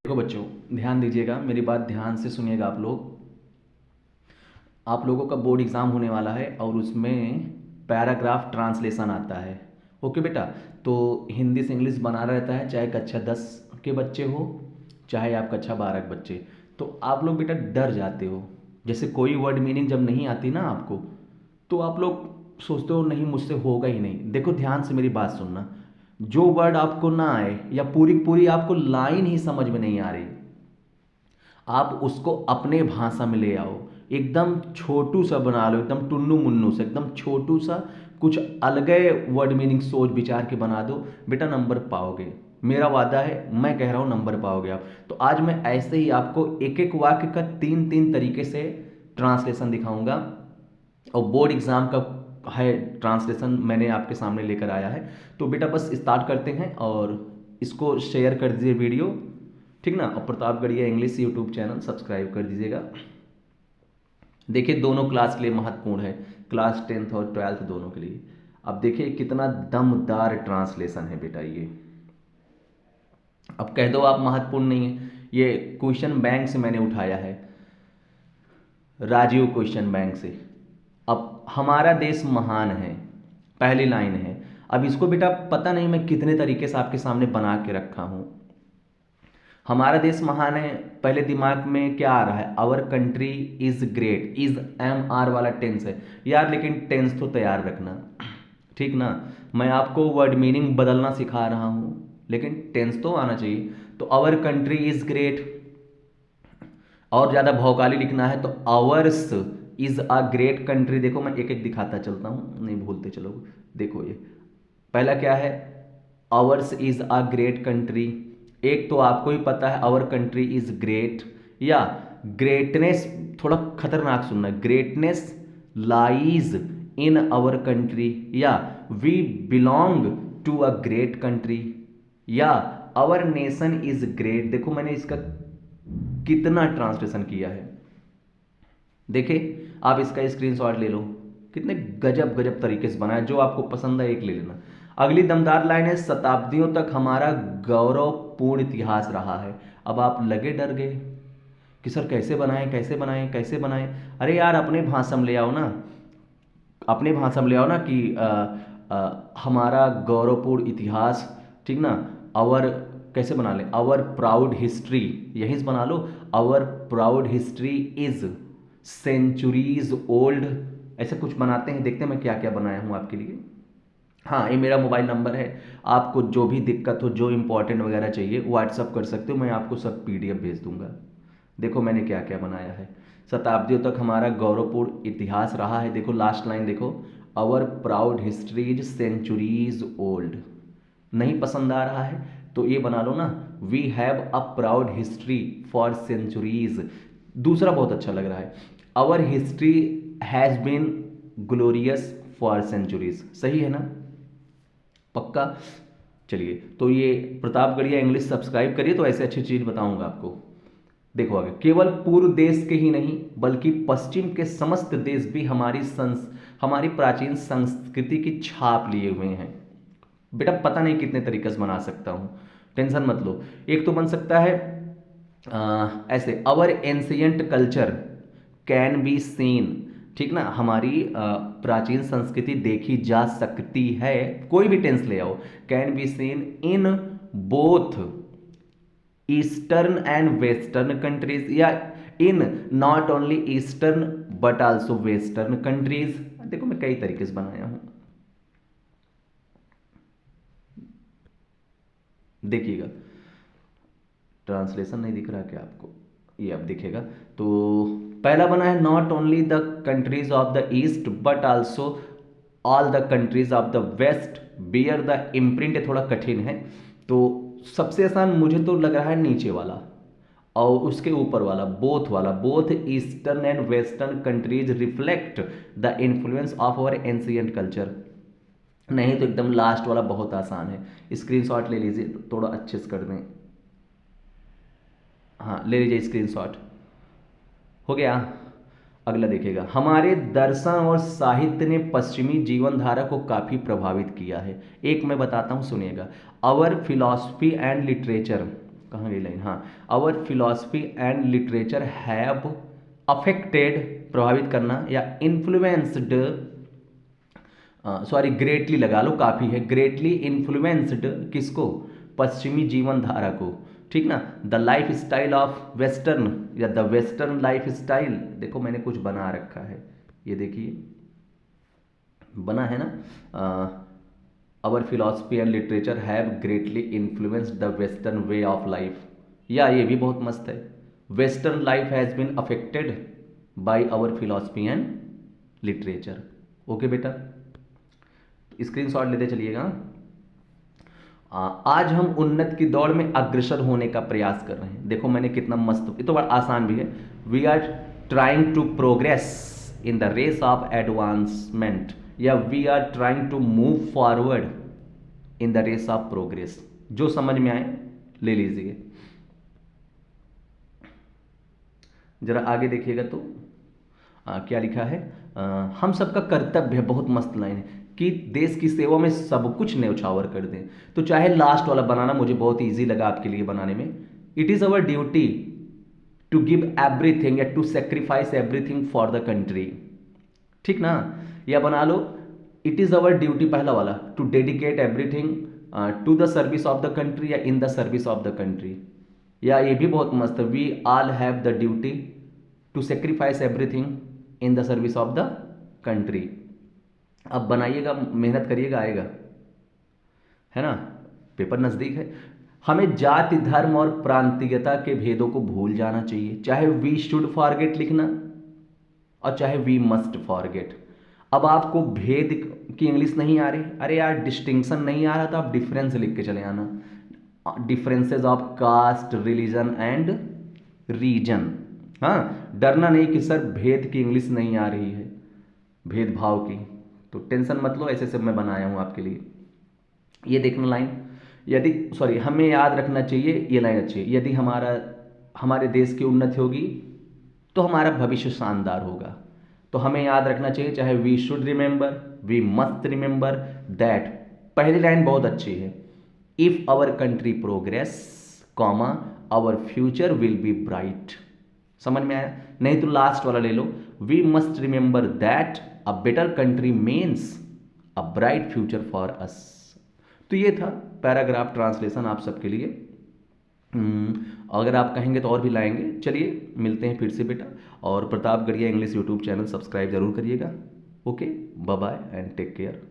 देखो बच्चों, ध्यान दीजिएगा, मेरी बात ध्यान से सुनिएगा। आप लोगों का बोर्ड एग्ज़ाम होने वाला है और उसमें पैराग्राफ ट्रांसलेशन आता है। ओके बेटा, तो हिंदी से इंग्लिश बना रहता है, चाहे कक्षा 10 के बच्चे हो, चाहे आप कक्षा 12 के बच्चे। तो आप लोग बेटा डर जाते हो, जैसे कोई वर्ड मीनिंग जब नहीं आती ना आपको, तो आप लोग सोचते हो नहीं मुझसे होगा ही नहीं। देखो ध्यान से मेरी बात सुनना, जो वर्ड आपको ना आए या पूरी पूरी आपको लाइन ही समझ में नहीं आ रही, आप उसको अपने भाषा में ले आओ, एकदम छोटू सा बना लो, एकदम टुन्नू मुन्नू से, एकदम छोटू सा, कुछ अलगे वर्ड मीनिंग सोच विचार के बना दो बेटा, नंबर पाओगे। मेरा वादा है, मैं कह रहा हूँ नंबर पाओगे आप। तो आज मैं ऐसे ही आपको एक एक वाक्य का तीन तीन तरीके से ट्रांसलेशन दिखाऊंगा, और बोर्ड एग्जाम का है ट्रांसलेशन मैंने आपके सामने लेकर आया है। तो बेटा बस स्टार्ट करते हैं, और इसको शेयर कर दीजिए वीडियो, ठीक ना। और प्रतापगढ़िया इंग्लिश यूट्यूब चैनल सब्सक्राइब कर दीजिएगा। देखिए दोनों क्लास के लिए महत्वपूर्ण है, क्लास 10th और 12th दोनों के लिए। अब देखिए कितना दमदार ट्रांसलेशन है बेटा ये। अब कह दो आप महत्वपूर्ण नहीं है, ये क्वेश्चन बैंक से मैंने उठाया है, राजीव क्वेश्चन बैंक से। अब हमारा देश महान है, पहली लाइन है। अब इसको बेटा पता नहीं मैं कितने तरीके से आपके सामने बना के रखा हूं। हमारा देश महान है, पहले दिमाग में क्या आ रहा है, our country is great, is am are वाला टेंस है यार, लेकिन टेंस तो तैयार रखना, ठीक ना। मैं आपको वर्ड मीनिंग बदलना सिखा रहा हूं, लेकिन टेंस तो आना चाहिए। तो आवर कंट्री इज ग्रेट, और ज़्यादा भौकाली लिखना है तो hours is a great country. देखो मैं एक एक दिखाता चलता हूँ, नहीं भूलते चलो। देखो ये पहला क्या है, ours is a great country. एक तो आपको ही पता है आवर कंट्री इज ग्रेट, या ग्रेटनेस, थोड़ा खतरनाक सुनना, greatness lies in our country, या we belong to a great country, या आवर नेशन इज ग्रेट। देखो मैंने इसका कितना ट्रांसलेशन किया है, देखे आप इसका स्क्रीनशॉट ले लो, कितने गजब गजब तरीके से बना है। जो आपको पसंद है एक ले लेना। अगली दमदार लाइन है, शताब्दियों तक हमारा गौरवपूर्ण इतिहास रहा है। अब आप लगे डर गए कि सर कैसे बनाएं कैसे बनाएं कैसे बनाएं। अरे यार अपने भाषा में ले आओ ना, अपने भाषा में ले आओ ना कि हमारा गौरवपूर्ण इतिहास, ठीक ना। अवर कैसे बना ले, अवर प्राउड हिस्ट्री, यहीं से बना लो, our proud history is centuries old. ऐसे कुछ बनाते हैं, देखते हैं मैं क्या क्या बनाया हूँ आपके लिए। हाँ ये मेरा मोबाइल नंबर है, आपको जो भी दिक्कत हो, जो इंपॉर्टेंट वगैरह चाहिए व्हाट्सअप कर सकते हो, मैं आपको सब पीडीएफ भेज दूंगा। देखो मैंने क्या क्या बनाया है। शताब्दियों तक हमारा गौरवपूर्ण इतिहास रहा है, देखो लास्ट लाइन देखो, our proud history is centuries old. नहीं पसंद आ रहा है तो ये बना लो ना, we have a proud history for centuries. दूसरा बहुत अच्छा लग रहा है, our history has been glorious for centuries. सही है ना, पक्का। चलिए तो ये प्रतापगढ़िया इंग्लिश सब्सक्राइब करिए, तो ऐसे अच्छी चीज बताऊंगा आपको। देखो आगे, केवल पूर्व देश के ही नहीं बल्कि पश्चिम के समस्त देश भी हमारी प्राचीन संस्कृति की छाप लिए हुए हैं। बेटा पता नहीं कितने तरीके से बना सकता हूं, टेंशन मत लो। एक तो बन सकता है ऐसे, our ancient culture can be seen, ठीक ना, हमारी प्राचीन संस्कृति देखी जा सकती है, कोई भी टेंस ले आओ, can be seen in both eastern and western countries, या in not only eastern but also western countries. देखो मैं कई तरीके से बनाया हूं, देखिएगा। ट्रांसलेशन नहीं दिख रहा क्या आपको, ये अब दिखेगा। तो पहला बना है, not only the countries of the east but also all the countries of the west bear the imprint. थोड़ा कठिन है, तो सबसे आसान मुझे तो लग रहा है नीचे वाला, और उसके ऊपर वाला बोथ वाला, both eastern and western countries reflect the influence of our ancient culture. नहीं तो एकदम लास्ट वाला बहुत आसान है, स्क्रीनशॉट ले लीजिए, थोड़ा अच्छे से कर दें। हाँ ले लीजिए स्क्रीनशॉट, हो गया। अगला देखिएगा, हमारे दर्शन और साहित्य ने पश्चिमी जीवन धारा को काफ़ी प्रभावित किया है। एक मैं बताता हूँ सुनिएगा, आवर फिलॉसफी एंड लिटरेचर कहाँ गई लाइन, हाँ, our philosophy and literature have affected, प्रभावित करना, या इन्फ्लुएंस्ड, सॉरी ग्रेटली लगा लो, काफ़ी है, ग्रेटली इन्फ्लुएंस्ड किसको, पश्चिमी जीवन धारा को, ठीक ना, the life style of western, या द वेस्टर्न लाइफ स्टाइल। देखो मैंने कुछ बना रखा है, ये देखिए बना है ना, our philosophy and literature have greatly influenced the western way of life, या ये भी बहुत मस्त है, western life has been affected by our philosophy and literature. Okay बेटा, स्क्रीनशॉट लेते चलिएगा। आज हम उन्नत की दौड़ में अग्रसर होने का प्रयास कर रहे हैं। देखो मैंने कितना मस्त, ये तो बड़ा आसान भी है, we are trying to progress in the race of advancement, या we are trying to move forward in the race of progress. जो समझ में आए ले लीजिए। जरा आगे देखिएगा तो क्या लिखा है, हम सबका कर्तव्य है, बहुत मस्त लाइन है, कि देश की सेवा में सब कुछ न्यौछावर कर दें। तो चाहे लास्ट वाला बनाना मुझे बहुत इजी लगा आपके लिए बनाने में, it is our duty to give everything या to sacrifice everything for the country, ठीक ना, या बना लो इट इज़ अवर ड्यूटी, पहला वाला, to dedicate everything to the service of the country, या in the service of the country, या ये भी बहुत मस्त, we all have the duty to sacrifice everything in the service of the country. अब बनाइएगा, मेहनत करिएगा, आएगा, है ना, पेपर नज़दीक है। हमें जाति धर्म और प्रांतीयता के भेदों को भूल जाना चाहिए, चाहे वी शुड फॉरगेट लिखना और चाहे वी मस्ट फॉरगेट। अब आपको भेद की इंग्लिश नहीं आ रही, अरे यार डिस्टिंक्शन नहीं आ रहा तो आप डिफरेंस लिख के चले आना, differences of caste, religion and region. हाँ, डरना नहीं कि सर भेद की इंग्लिश नहीं आ रही है, भेदभाव की, तो टेंशन मत लो, ऐसे सब मैं बनाया हूँ आपके लिए। ये देखना लाइन, यदि सॉरी हमें याद रखना चाहिए, ये लाइन अच्छी है, यदि हमारे देश की उन्नति होगी तो हमारा भविष्य शानदार होगा। तो हमें याद रखना चाहिए, चाहे we should remember, we must remember that, पहली लाइन बहुत अच्छी है, if our country progress comma our future will be bright. समझ में आया? नहीं तो लास्ट वाला ले लो, we must remember that a better country means a bright future for us. तो ये था पैराग्राफ ट्रांसलेशन आप सबके लिए। अगर आप कहेंगे तो और भी लाएंगे। चलिए मिलते हैं फिर से बेटा, और प्रताप गढ़िया इंग्लिश यूट्यूब चैनल सब्सक्राइब जरूर करिएगा। Okay, bye bye and take care.